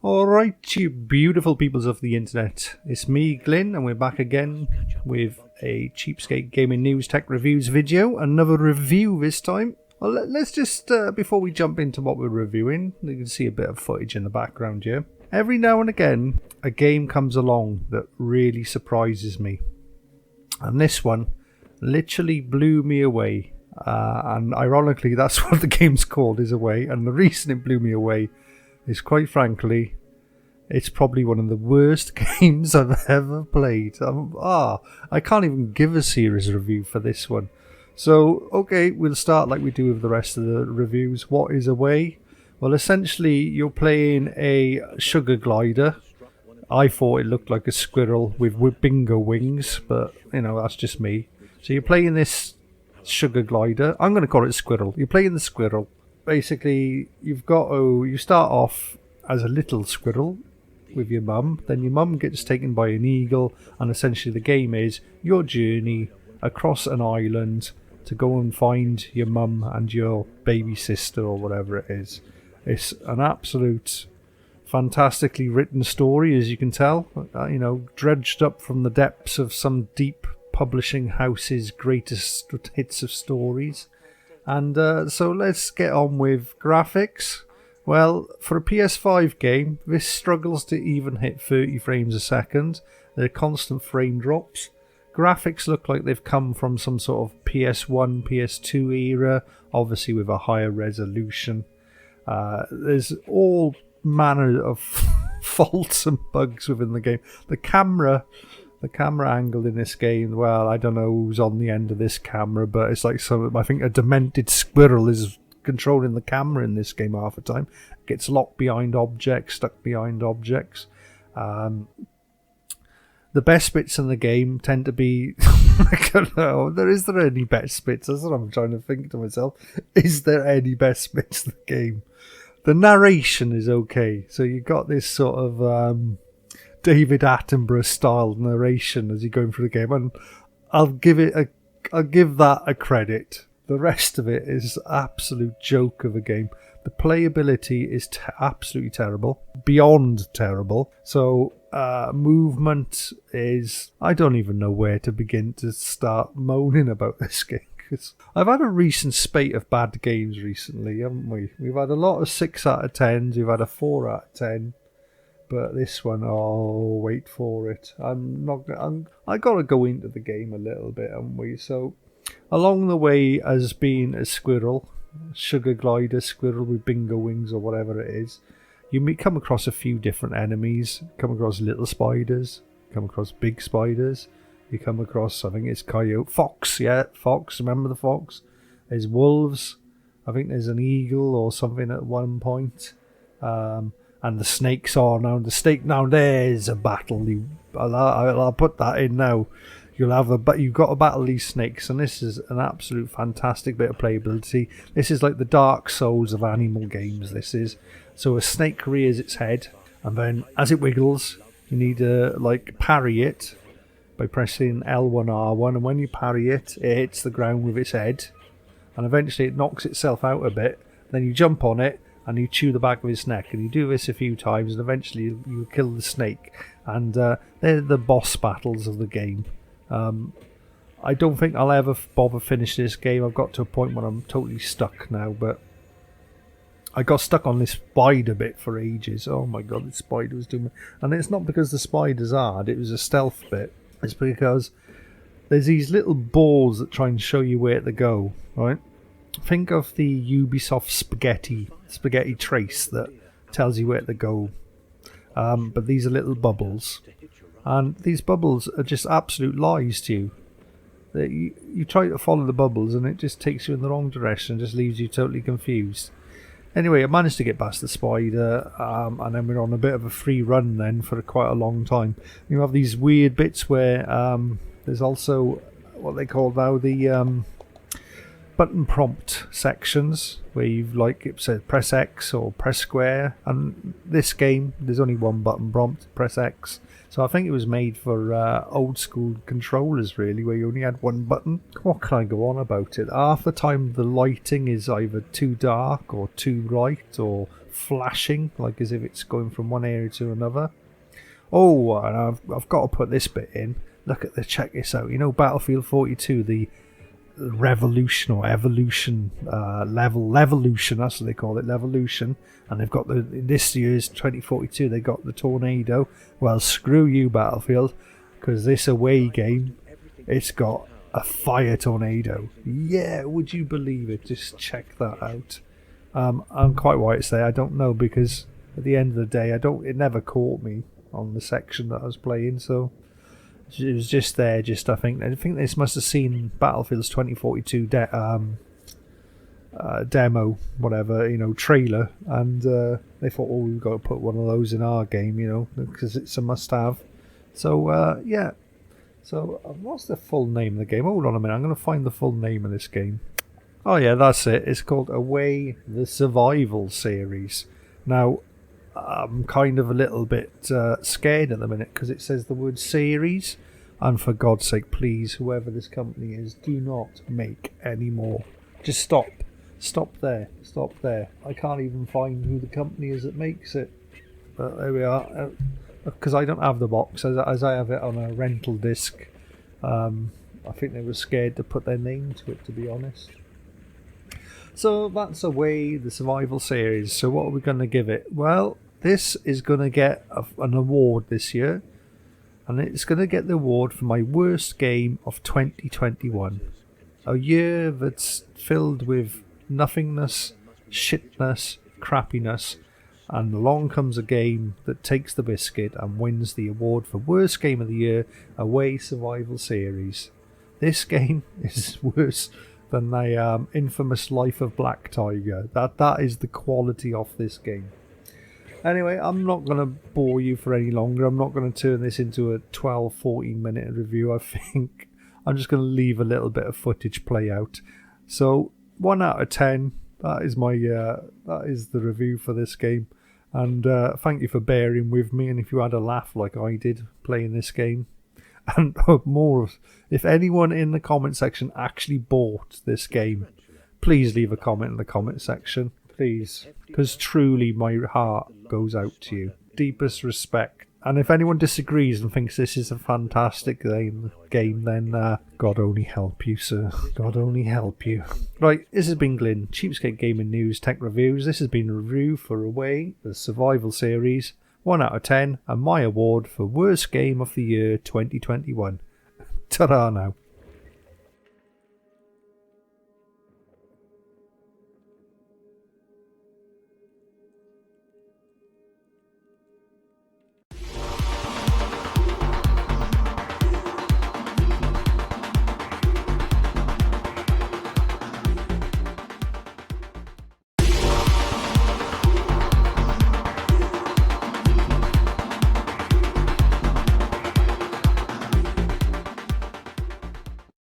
Alright, you beautiful peoples of the internet. It's me, Glyn, and we're back again with a Cheapskate Gaming News Tech Reviews video. Another review this time. Well, let's just, before we jump into what we're reviewing, you can see a bit of footage in the background here. Every now and again, a game comes along that really surprises me. And this one literally blew me away. And ironically, that's what the game's called, is Away. And the reason it blew me away is, quite frankly, it's probably one of the worst games I've ever played. I can't even give a serious review for this one. So, okay, we'll start like we do with the rest of the reviews. What is Away? Well, essentially, you're playing a sugar glider. I thought it looked like a squirrel with bingo wings, but, you know, that's just me. So you're playing this sugar glider. I'm going to call it squirrel. You're playing the squirrel. Basically, you start off as a little squirrel with your mum, then your mum gets taken by an eagle, and essentially the game is your journey across an island to go and find your mum and your baby sister or whatever it is. It's an absolute fantastically written story, as you can tell, dredged up from the depths of some deep publishing house's greatest hits of stories. And so let's get on with graphics. Well, for a PS5 game, this struggles to even hit 30 frames a second. There are constant frame drops. Graphics look like they've come from some sort of PS1, PS2 era, obviously with a higher resolution. There's all manner of faults and bugs within the game. The camera angle in this game, well, I don't know who's on the end of this camera, but it's like I think a demented squirrel is controlling the camera in this game half the time. Gets locked behind objects, stuck behind objects. The best bits in the game tend to be I don't know, is there any best bits? That's what I'm trying to think to myself. Is there any best bits in the game? The narration is okay. So you got this sort of David Attenborough style narration as you're going through the game, and I'll give that a credit. The rest of it is absolute joke of a game. The playability is absolutely terrible, beyond terrible. So movement is, I don't even know where to begin to start moaning about this game. I've had a recent spate of bad games recently, haven't we? We've had a lot of 6 out of 10s, we've had a 4 out of 10. But this one, oh, wait for it. I got to go into the game a little bit, haven't we? So, along the way, as being a squirrel, sugar glider squirrel with bingo wings or whatever it is, you may come across a few different enemies. Come across little spiders, come across big spiders. You come across, I think it's coyote, fox, remember the fox? There's wolves. I think there's an eagle or something at one point. And the snakes are now. There's a battle. I'll put that in now. You've got to battle these snakes, and this is an absolute fantastic bit of playability. This is like the Dark Souls of animal games. This is so a snake rears its head, and then as it wiggles, you need to parry it by pressing L1 R1, and when you parry it, it hits the ground with its head, and eventually it knocks itself out a bit. Then you jump on it, and you chew the back of his neck, and you do this a few times, and eventually you kill the snake. And they're the boss battles of the game. I don't think I'll ever bother finish this game. I've got to a point where I'm totally stuck now, but I got stuck on this spider bit for ages. Oh my god, this spider was doing... And it's not because the spider's hard, it was a stealth bit. It's because there's these little balls that try and show you where to go, right? Think of the Ubisoft spaghetti trace that tells you where to go. But these are little bubbles. And these bubbles are just absolute lies to you. You try to follow the bubbles and it just takes you in the wrong direction and just leaves you totally confused. Anyway, I managed to get past the spider, and then we're on a bit of a free run then for quite a long time. You have these weird bits where there's also what they call now the button prompt sections, where you've it says press X or press square, and this game there's only one button prompt, press X. So I think it was made for old school controllers really, where you only had one button. What can I go on about it? Half the time the lighting is either too dark or too light or flashing, like as if it's going from one area to another. Oh, and I've got to put this bit in. Check this out. You know, Battlefield 42, the revolution or evolution levolution, that's what they call it, levolution. And they've got this year's 2042, they got the tornado. Well, screw you, Battlefield, because this away game, it's got a fire tornado. Yeah, would you believe it? Just check that out. I'm quite why it's there. I don't know, because at the end of the day, it never caught me on the section that I was playing, so it was just there. I think this must have seen Battlefield's 2042 demo, whatever, you know, trailer, and they thought, oh, we've got to put one of those in our game, you know, because it's a must-have. So yeah. So what's the full name of the game? Hold on a minute, I'm going to find the full name of this game. Oh yeah, that's it. It's called Away the Survival Series. Now, I'm kind of a little bit scared at the minute because it says the word series, and for God's sake, please, whoever this company is, do not make any more. Just stop there. I can't even find who the company is that makes it, but there we are. Because I don't have the box, as I have it on a rental disc. I think they were scared to put their name to it, to be honest. So that's Away the Survival Series. So what are we going to give it? Well, this is going to get an award this year, and it's going to get the award for my worst game of 2021. A year that's filled with nothingness, shitness, crappiness, and along comes a game that takes the biscuit and wins the award for worst game of the year, Away Survival Series. This game is worse than the infamous Life of Black Tiger. That is the quality of this game. Anyway, I'm not going to bore you for any longer. I'm not going to turn this into a 12-14 minute review. I think I'm just going to leave a little bit of footage play out. So 1 out of 10. That is my that is the review for this game. And thank you for bearing with me. And if you had a laugh like I did playing this game, and more, if anyone in the comment section actually bought this game, please leave a comment in the comment section, please, because truly my heart goes out to you. Deepest respect. And if anyone disagrees and thinks this is a fantastic game, then God only help you, sir. God only help you. Right, this has been Glyn, Cheapskate Gaming News Tech Reviews. This has been a review for Away the Survival Series, 1 out of 10, and my award for Worst Game of the Year 2021. Ta-da now.